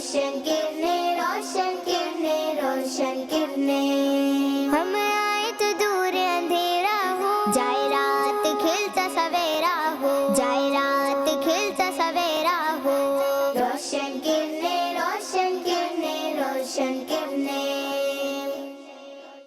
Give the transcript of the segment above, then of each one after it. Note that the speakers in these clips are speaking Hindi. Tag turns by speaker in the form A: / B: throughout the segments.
A: रोशन किरणें, रोशन किरणें, रोशन किरणें। हम आए तो दूर अंधेरा हो, जाए रात खिलता सवेरा हो, जाए रात खिलता सवेरा हो। रोशन किरणें, रोशन किरणें, रोशन किरणें।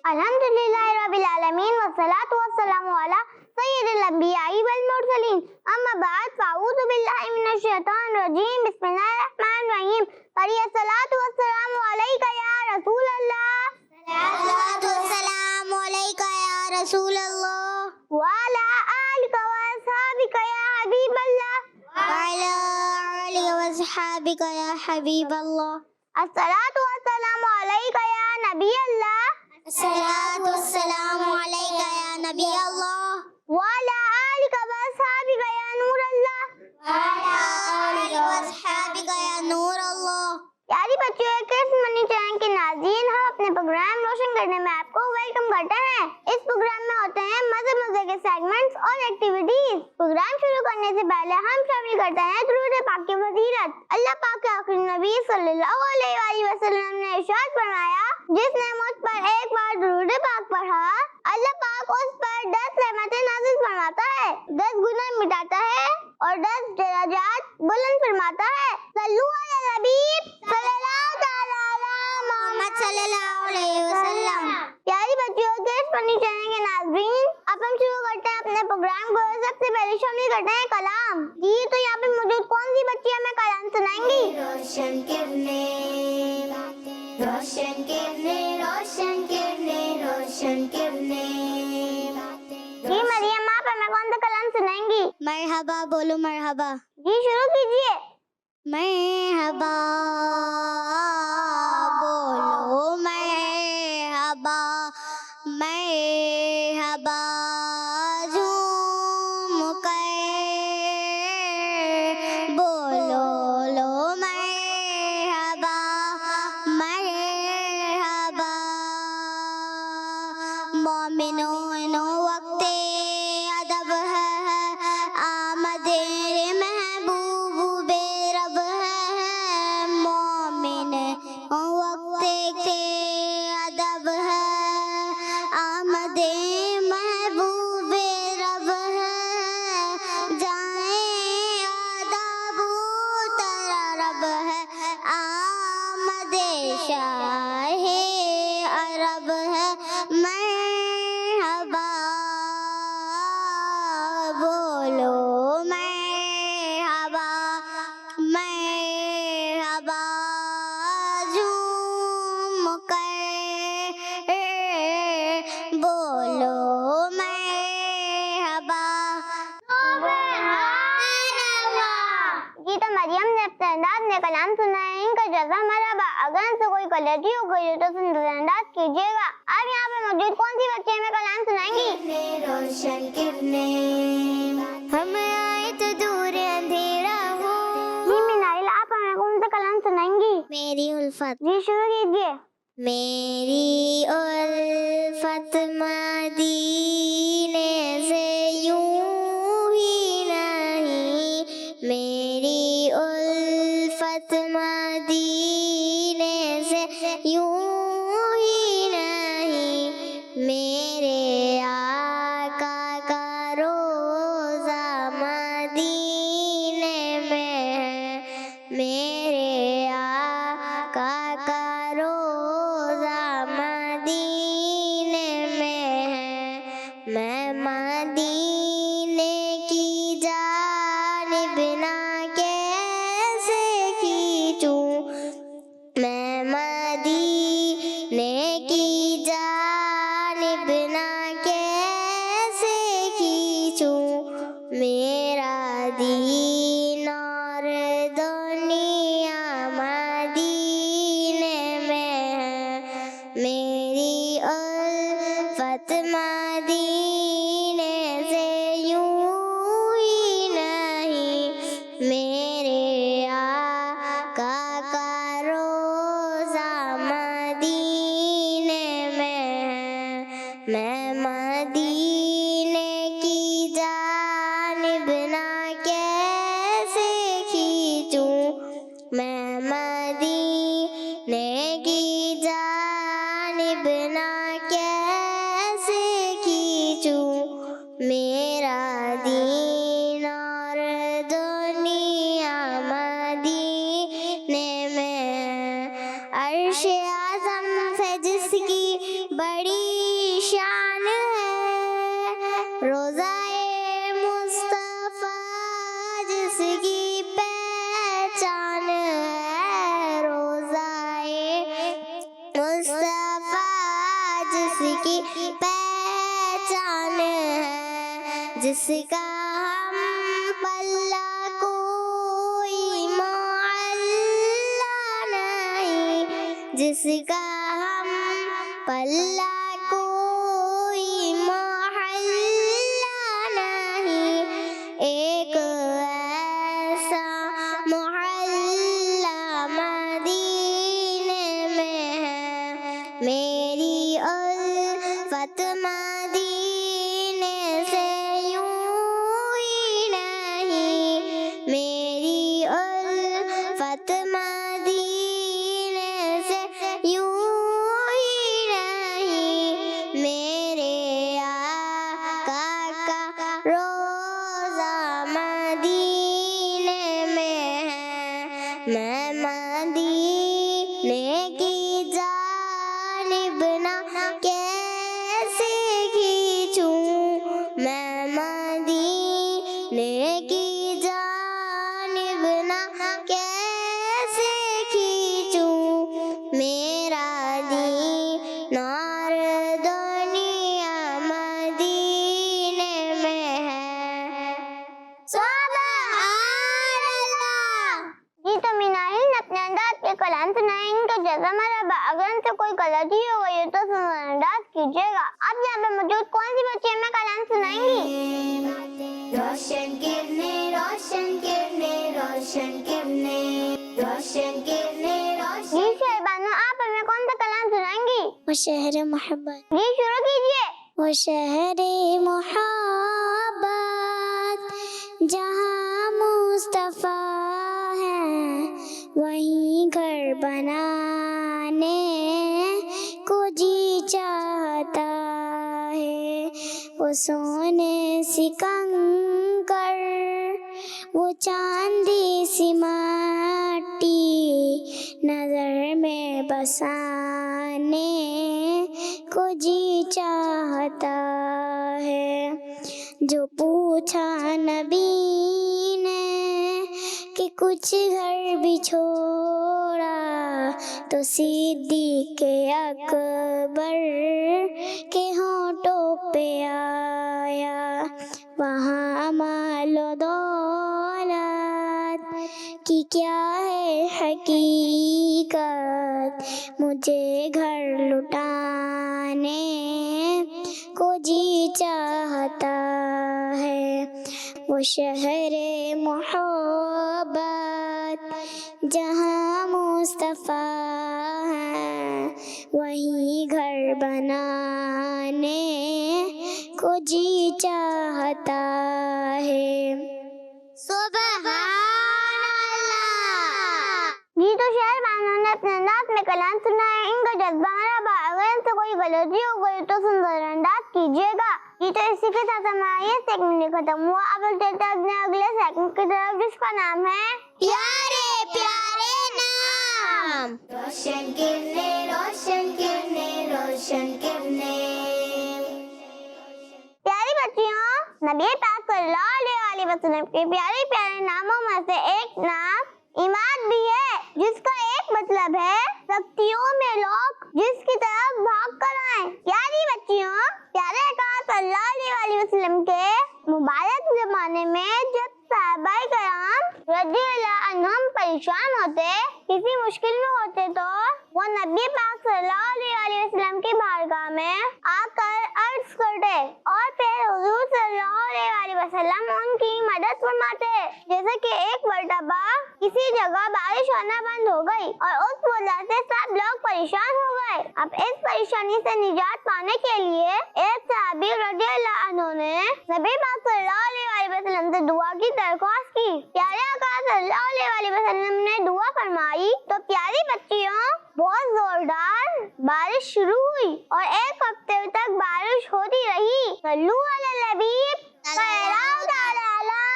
B: अल्हम्दुलिल्लाह रब्बिल आलमीन वस्सलातु वस्सलामु अला सय्यिदिल अंबियाई वल मुरसलीन। अम्मा बाद फ़अऊज़ु बिल्लाहि मिनश शैतानिर रजीम। बिस्मिल्लाहिर रहमानिर रहीम। पढ़िए सलातु वस्सलामु अलैका या रसूल अल्लाह।
A: सलातु वस्सलामु अलैका या रसूल अल्लाह।
B: व अला आलिका व अस्हाबिका या हबीब अल्लाह।
A: व अला आलिका व अस्हाबिका या हबीब अल्लाह।
B: अस्सलातु वस्सलामु अलैका या नबी अल्लाह।
A: अस्सलातु वस्सलामु अलैका या नबी अल्लाह।
B: व अला आलिका व अस्हाबिका या नूर अल्लाह।
A: व अला आलिका व अस्हाबिका या नूर अल्लाह।
B: प्यारी बच्चों, किड्स मनी चैनल के नाज़रीन, हम अपने प्रोग्राम रोशन करने में आपको वेलकम करते हैं। इस प्रोग्राम में होते हैं मजे मजे के सेगमेंट्स और एक्टिविटीज। प्रोग्राम शुरू करने से पहले हम शामिल करते हैं दुरूद पाक की फजीलत। अल्लाह पाक के आखिरी नबी सल्लल्लाहु अलैहि वसल्लम ने इरशाद फरमाया, जिसने मुझ पर एक बार दुरूद पाक पढ़ा, अल्लाह पाक उस पर 10 रहमतें नाज़िल फरमाता है, 10 गुनाह मिटाता है और 10 दर्जात बुलंद फरमाता है। सल्लु अला हबीब सल्लल्लाहु तआला अला मोहम्मद सल्लल्लाहु अलैहि वसल्लम। प्यारी बच्चों, किड्स फनी चैनल के नाज़रीन, अब हम शुरू करते हैं अपने प्रोग्राम को। सबसे पहले शामिल करते हैं कलाम। जी, तो यहाँ पे मौजूद कौन सी बच्ची हमें कलाम सुनाएंगी?
A: रोशन किरणें, रोशन किरणें, रोशन किरणें, रोशन किरणें।
B: जी मरियम, आप हमें कौन सा कलाम सुनाएंगी?
A: मरहबा बोलो मरहबा।
B: जी शुरू कीजिए।
A: मरहबा बोलो मरहबा, मरहबा झूम कर बोलो लो मरहबा, मरहबा। मोमिनो वक्ते अदब है, आमदे महबूब रब है। मोमिन वक्ते के अदब है, आमदे महबूब रब है। जाए आदाब तेरा रब है, आमदे शाहे अरब है। मरहबा बोलो मरहबा, मरहबा झूम कर बोलो मरहबा।
B: जी, तो मरियम ने अपने अंदाज में कलाम सुना है, इनका जज़ा मरहबा। अगर इनसे कोई गलती हो गई तो नजरअंदाज कीजिएगा। अब यहाँ पे मौजूद कौन सी बच्ची हमें कलाम सुनाएंगी?
A: रोशन किरणें, हम आए तो दूर अंधेरा हो।
B: जी मिनाइल, आप हमें कौन सा कलाम सुनाएंगी?
A: मेरी उल्फत।
B: जी शुरू कीजिए।
A: मेरी उल्फत मदीने से यूं ही नहीं, मेरी उल्फत मदीने से यूं ही नहीं। मेरे आका का रोज़ा मदीने में है, मेरे आका का रोज़ा मदीने में है। मैं मदीने की जानिब ना कैसे खींचूं, मैं मदीने की जानिब ना कैसे खींचूं। मेरा दीन और दुनिया मदीने में है, मेरी उल्फत मदीने से यूं ही नहीं। मेरे आका का रोज़ा मदीने में है, मैं मदीने की जानिब ना कैसे खींचूं, मैं मदीने मुस्तफा जिसकी पहचान है, जिसका हम पल्ला कोई मोहल्ला नहीं, जिसका हम पल्ला कोई मोहल्ला नहीं। एक ऐसा मोहल्ला मदीने में है, मेरी उल्फत मदीने से यूं ही नहीं, मेरी उल्फत मदीने से यूं ही नहीं। मेरे आका का रोज़ा मदीने में है, मैं मदीने की जानिब ना कैसे खींचूं, मैं मदीने की जानिब ना कैसे खींचूं। मेरा दीन और दुनिया मदीने में है। सुभान अल्लाह।
B: जी तो मीनाहिल ने अपने अंदाज के कलाम सुनाए, इनका जज़ा मरहबा। अगर इनसे कोई गलती हो गई हो तो अंदाज कीजिएगा। आप यहाँ पे मौजूद कौन सी बच्ची हमें कलाम सुनाएंगी?
A: रोशन किरने, रोशन किरने, रोशन किरने, रोशन किरने, रोशन।
B: जी शहबानो, आप हमें कौन सा कलाम सुनाएंगी?
A: वो शहर मोहब्बत।
B: जी शुरू कीजिए।
A: वो शहर मोहब्बत जहाँ मुस्तफा है, वहीं घर बनाने को जी चाहता है। वो सोने सी कंकर, वो चांदी सी माटी, नजर में बसाने को जी चाहता है। जो पूछा नबी ने कि कुछ घर भी छोड़ा, तो सिद्दीक़ अकबर के होठों पे आया। वहाँ मालो दौलत की क्या है हकीकत, मुझे घर लुटाने को जी चाहता है। वो शहर मोहब्बत जहाँ मुस्तफा है, वहीं घर बनाने को जी चाहता है। सुभान अल्लाह।
B: जी तो शहबानो ने अपने अंदाज में कलाम सुनाए, इनका जज्बा मरहबा। अगर इनसे कोई गलती हो गई तो सुंदर अंदाज कीजिएगा। जी तो इसी के साथ हमारा ये सेगमेंट खत्म हुआ। अब चलते हैं अपने अगले सेगमेंट की तरफ, जिसका नाम है
A: प्यारे प्यारे नाम। रोशन किरने, रोशन किरने, रोशन किरने।
B: प्यारी बच्चियों, नबी पाक सल्लल्लाहु अलैहि वसल्लम के प्यारे प्यारे नामों में से एक नाम इमाद भी है, जिसका एक मतलब है शक्तियों में लॉक, जिसकी तरफ भाग कर आए। प्यारी बच्चियों, प्यारे आका सल्लल्लाहु अलैहि वसल्लम के मुबारक जमाने में जब सहाबाए किराम रज़ियल्लाहु अन्हुम परेशान होते, किसी मुश्किल में होते, तो वो नबी पाक सल्लल्लाहु अलैहि वसल्लम की बारगाह में आकर अर्ज करते और फिर हुजूर सल्लल्लाहु अलैहि वसल्लम उनकी मदद फरमाते। जैसे कि एक मर्तबा किसी जगह बारिश होना बंद हो गई और उस वजह से सब लोग परेशान हो गए। अब इस परेशानी से निजात पाने के लिए एक सहाबी रज़ियल्लाहु अन्हु ने नबी पाक सल्लल्लाहु अलैहि वसल्लम से दुआ की दरख्वास्त की। प्यारे आका सल्लल्लाहु अलैहि वसल्लम ने दुआ फरमाई तो प्यारी बच्चियों, बहुत जोरदार बारिश शुरू हुई और एक हफ्ते तक बारिश होती रही। सल्लू अला नबी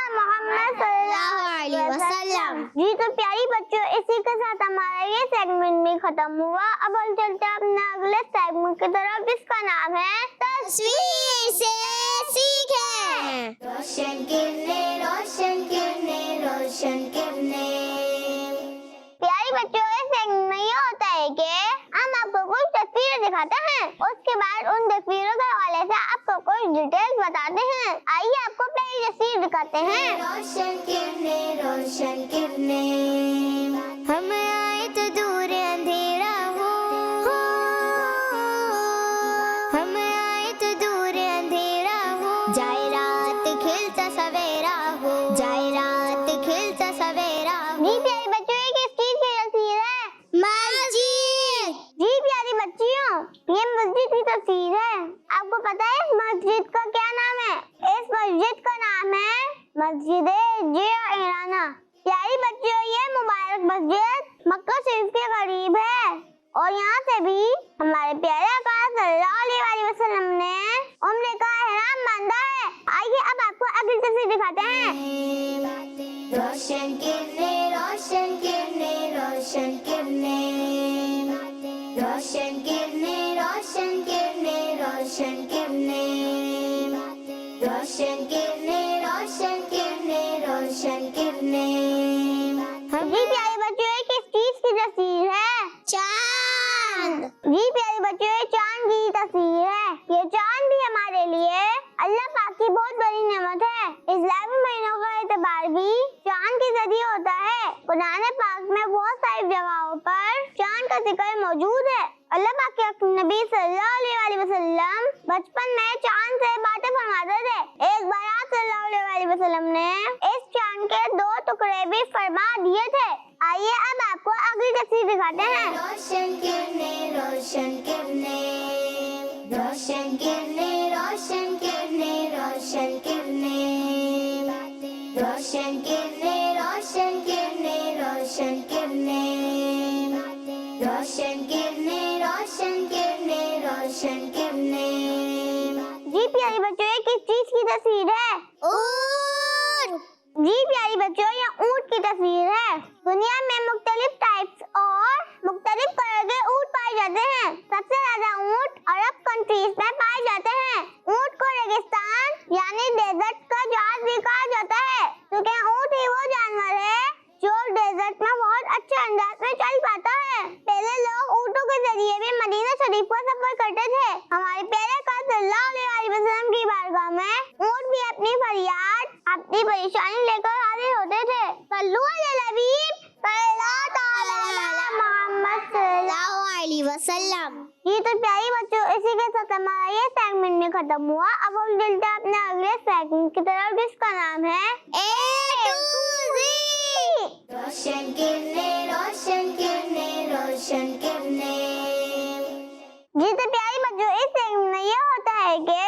B: मोहम्मद सल्लल्लाहु अलैहि वसल्लम। जी तो प्यारी बच्चों, इसी के साथ हमारा ये सेगमेंट भी खत्म हुआ। अब हम चलते हैं अपने अगले सेगमेंट की तरफ, जिसका नाम है
A: तस्वीर से सीखें। रोशन किरने, रोशन किरने, रोशन किरने।
B: प्यारी बच्चों, इस सेगमेंट में ये होता है कि हम आपको कुछ तस्वीरें दिखाते हैं, उसके बाद उन तस्वीरों के हवाले से आपको कुछ डिटेल्स बताते हैं। आइए आपको पहली तस्वीर दिखाते हैं।
A: रोशन किरणें, रोशन किरणें, हम आए तो दूर अंधेरा हो, हम आए तो दूर अंधेरा हो, जाए रात खिलता सवेरा हो, जाए रात खिलता सवेरा हो।
B: जी प्यारे बच्चों, ये किस चीज की तस्वीर है?
A: मस्जिद।
B: जी प्यारी बच्चियों, ये मस्जिद की तस्वीर है। आपको पता है इस मस्जिद का क्या नाम है? इस मस्जिद का नाम है मस्जिद जिराना। प्यारी बच्चियों, ये मुबारक मस्जिद मक्का शरीफ के करीब है और यहाँ से भी हमारे प्यारे आका सल्लल्लाहु अलैहि वसल्लम ने उम्रे का एहराम बांधा है। आइए अब आपको अगली तस्वीर दिखाते हैं।
A: रोशन किरणें, रोशन किरणें, रोशन किरणें, रोशन किरणें, रोशन किरणें, रोशन किरणें, रोशन किरणें, रोशन किरणें, रोशन किरणें।
B: जी प्यारे बच्चों, ये किस चीज की तस्वीर है?
A: चांद।
B: जी प्यारे बच्चों, ये चांद की तस्वीर है। ये चांद भी हमारे लिए अल्लाह पाक की बहुत बड़ी नेमत है। इस्लामी महीनों का एतबार भी चांद के जरिए होता है। कुरान पाक में बहुत सारी जगहों पर चांद का जिक्र मौजूद है। अल्लाह पाक के नबी सल्लल्लाहु अलैहि वसल्लम बचपन में चांद से बातें फरमाते थे। एक बार आप सल्लल्लाहु अलैहि वसल्लम ने इस चांद के 2 टुकड़े भी फरमा दिए थे। आइए अब आपको अगली तस्वीर दिखाते हैं।
A: रोशन किरणें, रोशन किरणें, रोशन किरणें, रोशन किरणें, रोशन किरणें, रोशन किरणें, रोशन किरणें, रोशन किरणें, रोशन किरणें, रोशन किरणें, रोशन किरणें।
B: जी प्यारी बच्चों, ये किस चीज की तस्वीर है?
A: ऊँट।
B: जी प्यारी बच्चों, ये ऊँट की तस्वीर है। दुनिया में मुख्तलिफ टाइप्स और मुख्तलिफ कलर के ऊँट पाए जाते हैं। सबसे ज्यादा ऊँट अरब कंट्रीज में पाए जाते हैं। ऊँट को रेगिस्तान यानी डेजर्ट का जहाज भी कहा जाता है, क्योंकि ऊँट ही वो जानवर है जो डेजर्ट में बहुत अच्छे अंदाज में चल पाता है। पहले लोग ऊँटों के जरिए भी मदीना शरीफ का सफर करते थे। हमारे प्यारे आका सल्लल्लाहु अलैहि वसल्लम की बारगाह में ऊँट भी अपनी फरियाद, अपनी परेशानी लेकर हाजिर होते थे। सल्लु अला हबीब मोहम्मद सल्लल्लाहु अलैहि वसल्लम। ये तो प्यारी बच्चों, इसी के साथ हमारा ये सेगमेंट में खत्म हुआ। अब हम चलते हैं अपने अगले सेगमेंट की तरफ, जिसका नाम है A to Z।
A: रोशन किरणें, रोशन किरणें, रोशन किरणें।
B: जी तो प्यारी बच्चों, इस सेगमेंट में ये होता है कि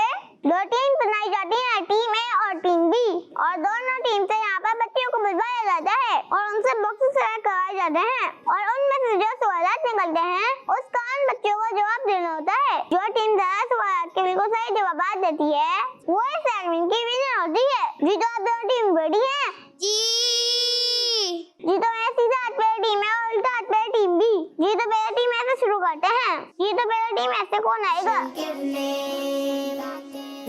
B: 2 टीम बनाई जाती है, टीम ए और टीम बी, और दोनों टीम से यहाँ पर बच्चों को बुलवाया जाता है और उनसे बॉक्सेस सेलेक्ट कराए जाते हैं और उनमें से जो सवालात निकलते हैं उसका उन बच्चों को जवाब देना होता है। जो टीम ज्यादा सवालात के बिल्कुल सही जवाब देती है वो इस सेगमेंट की विनर होती है। जी तो आप दोनों टीम रेडी हैं? जी तो मैं सीधा हाथ पे टीम है और उल्टा हाथ पे टीम बी। जी तो पहले टीम ऐसे शुरू करते हैं। जी तो पहले टीम ऐसे कौन आएगा?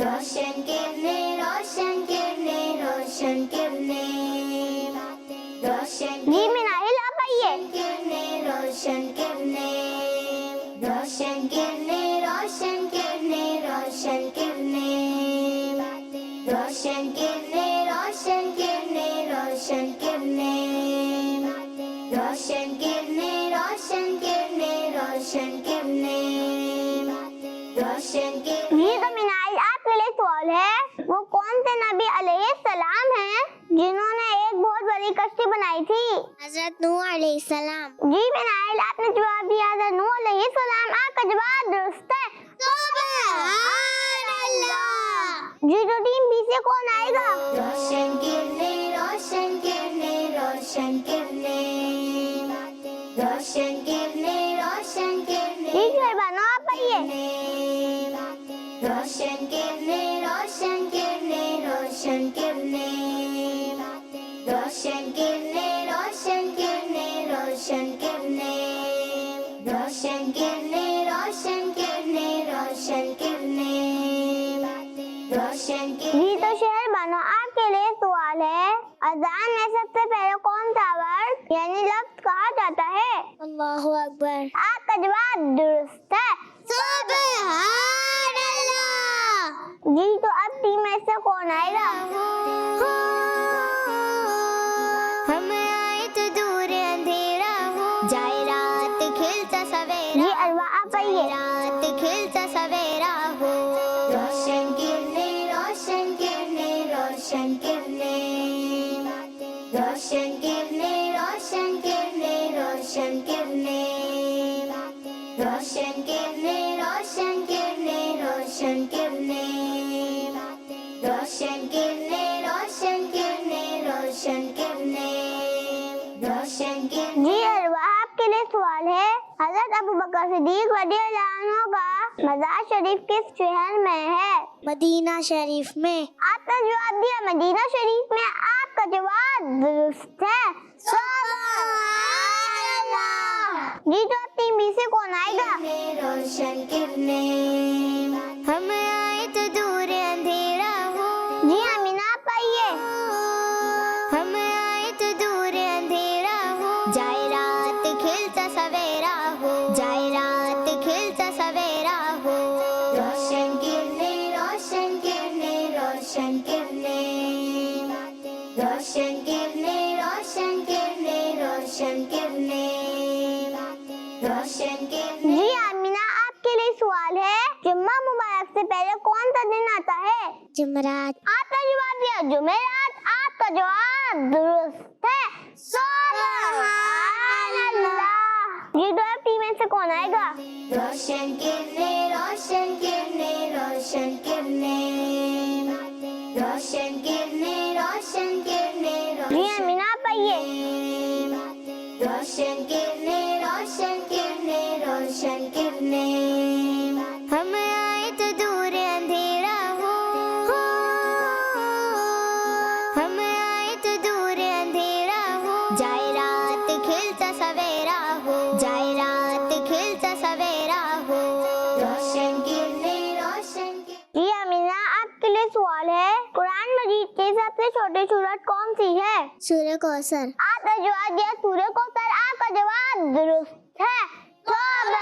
A: रोशन किरणें, रोशन किरणें, रोशन किरणें, रोशन
B: जी मिनाहिल आप आइए।
A: किरणें, रोशन किरणें, रोशन किरणें, रोशन किरणें, रोशन किरणें, रोशन किरणें, रोशन किरणें, रोशन किरणें, रोशन किरणें, रोशन किरणें, रोशन किरणें, रोशन किरणें।
B: जी तो मिनाहिल आपके लिए सवाल है, वो कौन से नबी अलैहिस्सलाम हैं जिन्होंने एक बहुत बड़ी कश्ती बनाई थी?
A: हज़रत नूह अलैहिस्सलाम।
B: जी मिनाहिल आपने जवाब दिया हज़रत नूह अलैहिस्सलाम। आपका जवाब दुरुस्त है।
A: सुभान अल्लाह।
B: जी तो टीम बी से कौन आएगा?
A: रोशन किरणें, रोशन किरणें, रोशन किरणें, रोशन किरणें, रोशन किरणें।
B: जी शहबानो आप आइए।
A: रोशन किरणें, रोशन किरणें, रोशन किरणें, रोशन किरणें, रोशन किरणें, रोशन किरणें, रोशन किरणें, रोशन किरणें, रोशन किरणें, रोशन किरणें।
B: जी तो शहबानो आपके लिए सवाल है, अजान में सबसे पहले कौन सा वर्ड यानी लफ्ज कहा जाता है?
A: अल्लाहु अकबर।
B: आपका आपका जवाब दुरुस्त है। सुभान अल्लाह। जी तो अब टीम में से कौन आएगा?
A: हम आए तो दूर अंधेरा हो, जाए रात खिलता सवेरा।
B: जी अरवा आप आइए।
A: रात खिलता सवेरा हो, रोशन किरने रोशन किरने रोशन किरने, रोशन किरने रोशन किरने रोशन किरने, रोशन किरने रोशन किरने रोशन किरने, रोशन किरने रोशन किरने रोशन किरने, रोशन किरने।
B: जी अरवा आपके लिए सवाल है, हजरत अबू बकर सिद्दीक रज़ियल्लाहु अन्हु का मज़ार शरीफ किस शहर में है?
A: मदीना शरीफ में।
B: आपने जवाब दिया मदीना शरीफ में। आपका जवाब दुरुस्त है। सुभान अल्लाह। जी तो अब टीम बी से कौन आएगा?
A: रोशन किरने, हम आए तो दूर अंधेरा हो।
B: जी अमीना आप आइए।
A: हम आए तो दूर अंधेरा हो, जाए रात खिलता सवेरा हो, जाए रात खिलता सवेरा हो, रोशन किरने रोशन किरने रोशन किरने, रोशन किरने रोशन किरने रोशन किरने, रोशन किरने।
B: जी अमीना आपके लिए सवाल है, जुम्मा मुबारक से पहले कौन सा दिन आता है?
A: जुमरात।
B: आपने जवाब दिया जुमेरात। आपका जवाब दुरुस्त है। सुभान अल्लाह। जी तो अब टीम में से कौन आएगा?
A: रोशन किरने रोशन किरने रोशन किरने, रोशन किरने रोशन किरने
B: जी अमीना आप आइए।
A: रोशन किरने रोशन किरने रोशन किरने, हम आए तो दूर अंधेरा हो, हम आए तो दूर अंधेरा हो, जाए रात खिलता सवेरा हो, जाए रात खिलता सवेरा हो, रोशन किरने रोशन किरने।
B: जी अमीना आपके लिए सवाल है, कुरान मजीद की सबसे छोटी सूरत कौन सी है?
A: सूरह कौसर।
B: आपने जवाब दिया सूरह कौसर। आपका जवाब दुरुस्त है। सुभान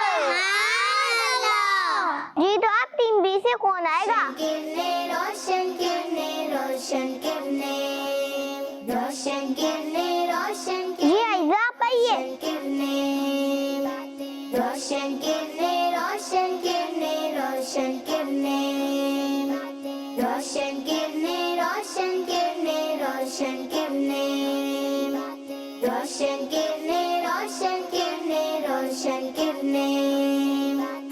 B: अल्लाह। जी तो अब टीम बी से कौन आएगा?
A: किरने रोशन किरने रोशन किरने, रोशन किरने रोशन
B: जी आइजा आप आइए।
A: किरने, रोशन किरने रोशन किरने रोशन किरने, रोशन किरने रोशन किरने रोशन किरने, रोशन किरने रोशन किरने रोशन किरने,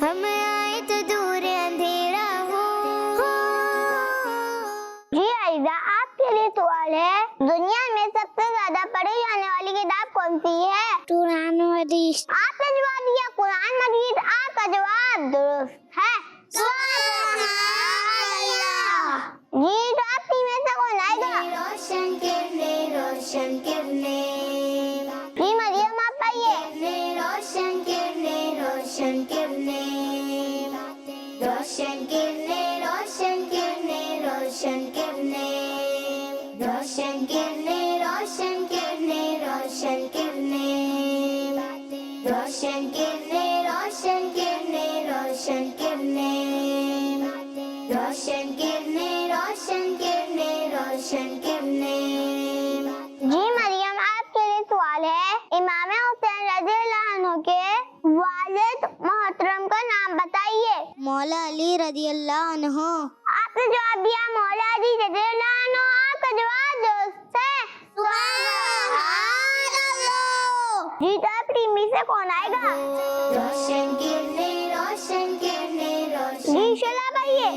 A: हम आए तो दूर अंधेरा हो।
B: जी आइजा आपके लिए सवाल है, दुनिया में सबसे ज्यादा पढ़ी जाने वाली किताब कौन सी है?
A: कुरान हदीस।
B: आपने जवाब दिया कुरान मजीद। आपका जवाब दुरुस्त है। सुभान अल्लाह। जी तो आप टीम में से कौन आएगा?
A: रोशन किरने रोशन किरने,
B: जी मरियम आप आइए।
A: रोशन किरने रोशन किरने, रोशन किरने रोशन किरने रोशन किरने, रोशन किरने रोशन किरने रोशन किरने, रोशन किरने रोशन किरने रोशन किरने, रोशन किरने रोशन किरने रोशन किरने।
B: जी मरियम आपके लिए सवाल है, इमाम हुसैन रज़ियल्लाहु अन्हु के वालिद मोहतरम का नाम बताइए।
A: मौला अली रज़ियल्लाहु अन्हु।
B: आपने जवाब दिया मौला अली रज़ियल्लाहु अन्हु। आपका जवाब दुरुस्त है। सुभान अल्लाह। जी तो अब टीम बी से कौन आएगा?
A: रोशन किरने रोशन किरने रोशन।
B: जी शला आइए।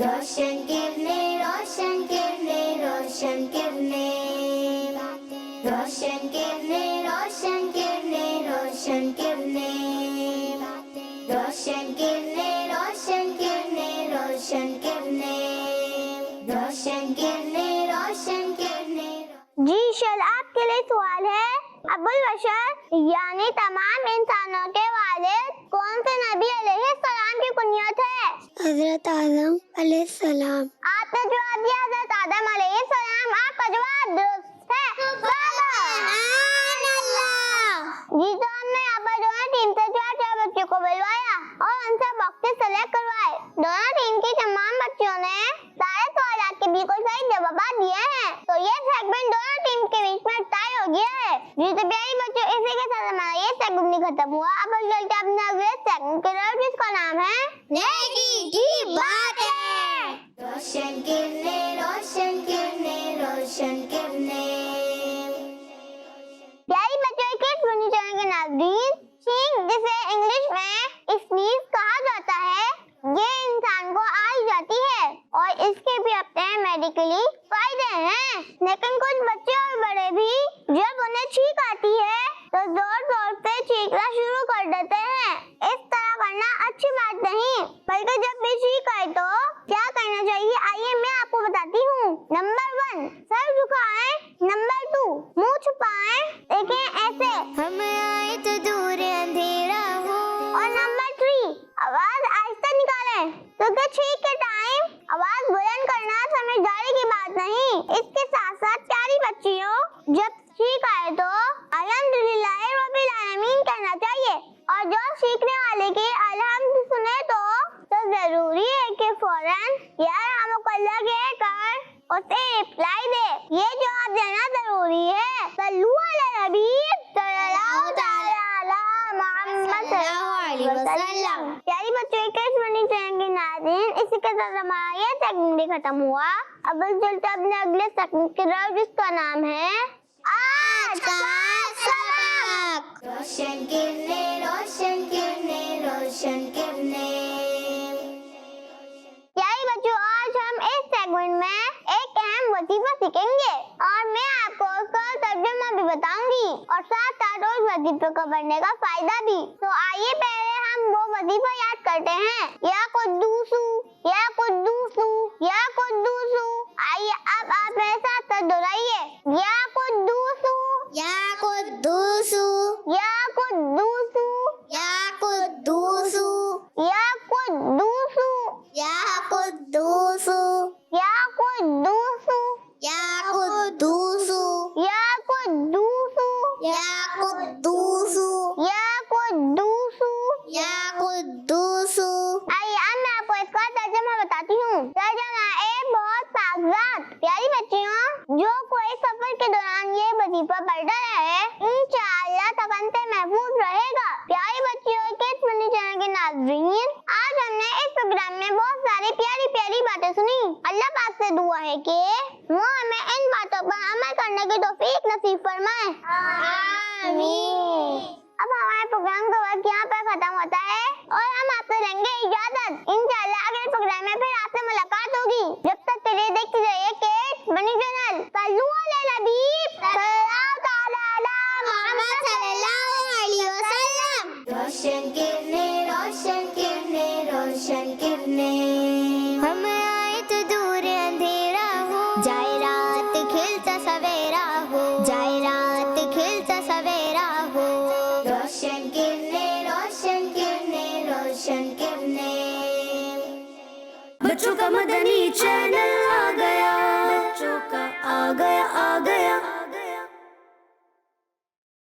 A: रोशन किरने रोशन किरने रोशन किरने, रोशन किरने रोशन किरने रोशन किरने, रोशन किरने रोशन किरने रोशन किरने, रोशन किरने रोशन किरने।
B: जी शल आपके लिए सवाल है, अबुल बशर यानी तमाम इंसानों के वालिद कौन से नबी अलैहिस्सलाम की कुनियत है?
A: हजरत आदम अलैहिस्सलाम।
B: आपने जवाब दिया हजरत आदम अलैहिस्सलाम। आपका जवाब दुरुस्त है। सुभान अल्लाह। जी तो हमने यहाँ पर जो है टीम दोनों टीम की तमाम बच्चों ने सारे सवालों के बिल्कुल सही जवाब दिए हैं। तो ये सेगमेंट दोनों टीम के बीच में टाई हो गया है। जी तो प्यारे बच्चों, इसी के साथ हमारा ये सेगमेंट खत्म हुआ। अब हम चलते हैं अपने अगले सेगमेंट की तरफ, जिसका नाम है नेकी की बातें।
A: रोशन किरणें, रोशन किरणें, रोशन किरणें।
B: प्यारी बच्चों, किड्स बनी चैनल के नाज़रीन, छींक जिसे इंग्लिश में स्नीज कहा जाता है, ये इंसान को आ जाती है और इसके भी अपने मेडिकली फायदे हैं। लेकिन कुछ बच्चे और बड़े भी जब उन्हें छींक आती है तो जोर जोर से चीखना शुरू कर देते हैं। इस तरह करना अच्छी बात नहीं, बल्कि जब भी छींक आए तो क्या करना चाहिए, आइए मैं आपको बताती हूँ। Number 1, sir झुकाएं। नंबर 2, मुंह छुपाएं। देखें ऐसे,
A: हम आए तो दूर अंधेरा हो।
B: और नंबर 3, आवाज आहिस्ता निकालें, क्योंकि छींक के टाइम आवाज बुलंद करना समझदारी की बात नहीं। इसके साथ साथ प्यारी बच्चियों, जब छींक आए तो अल्हम्दुलिल्लाह रब्बिल आलमीन कहना चाहिए, और जो सीखने वाले की अल्हम्द सुने तो जरूरी है कि फौरन या रहमुकल्लाह कहकर उसे रिप्लाई दे। ये जवाब देना जरूरी है। सल्लु अला नबी सल्लल्लाहु तआला अला मुहम्मद सल्लल्लाहु अलैहि वसल्लम। प्यारी बच्चों, किड्स बनी चैनल के नाज़रीन, इसी के साथ हमारा ये सेगमेंट भी खत्म हुआ। अब हम चलते हैं अपने अगले सेगमेंट की तरफ, जिसका नाम है आज का सबक।
A: रोशन किरणें, रोशन किरणें, रोशन किरणें।
B: प्यारी बच्चों, आज हम इस सेगमेंट में एक अहम वजीफा सीखेंगे और मैं आपको उसका तर्जुमा भी बताऊंगी और साथ साथ उस वजीफे को पढ़ने का फायदा भी। तो आइए पहले हम वो वजीफा याद करते हैं। या कुद्दूसु, या कुद्दूसु, या कुद्दूसु। आइए अब आप मेरे साथ साथ दोहराइए। या कुद्दूसु,
A: या कुद्दूसु,
B: या कुद्दूसु,
A: या कुद्दूसु,
B: या कुद्दूसु,
A: या कुद्दूसु,
B: या कुद्दूसु,
A: या कुद्दूसु,
B: या कुद्दूसु,
A: या कुद्दूसु,
B: या कुद्दूसु,
A: या कुद्दूसु।
B: आइए अब मैं आपको इसका तर्जुमा बताती हूँ। तर्जुमा ए बहुत सागजात। प्यारी बच्चियों, जो कोई सफर के दौरान ये वजीफा पढ़ता रहे, इंशाअल्लाह तकन से महफूज रहेगा। प्यारी बच्चियों, किड्स बनी चैनल के नाज़रीन, आज हमने इस प्रोग्राम में बहुत सारी प्यारी प्यारी बातें सुनी। अल्लाह पाक से दुआ है कि वो हमें इन बातों पर अमल करने की तौफीक नसीब फरमाए। आमीन। अब हमारे प्रोग्राम का वक्त यहाँ पर खत्म होता है और हम आपसे लेंगे इजाजत। इंशाअल्लाह अगले प्रोग्राम में फिर आपसे मुलाकात होगी। जब तक के लिए देखते रहिए किड्स बनी चैनल। सल्लु अला नबी सल्लल्लाहु तआला अला मुहम्मद सल्लल्लाहु अलैहि वसल्लम।
A: रोशन किरणें, रोशन किरणें, रोशन किरणें। हम आए तो दूर अंधेरा हो, जाए रात खिलता सवेरा हो, जाए रात खिलता सवेरा हो। रोशन किरणें, रोशन किरणें, रोशन किरणें। बच्चों का मदनी चैनल आ गया, बच्चों का आ गया, आ गया।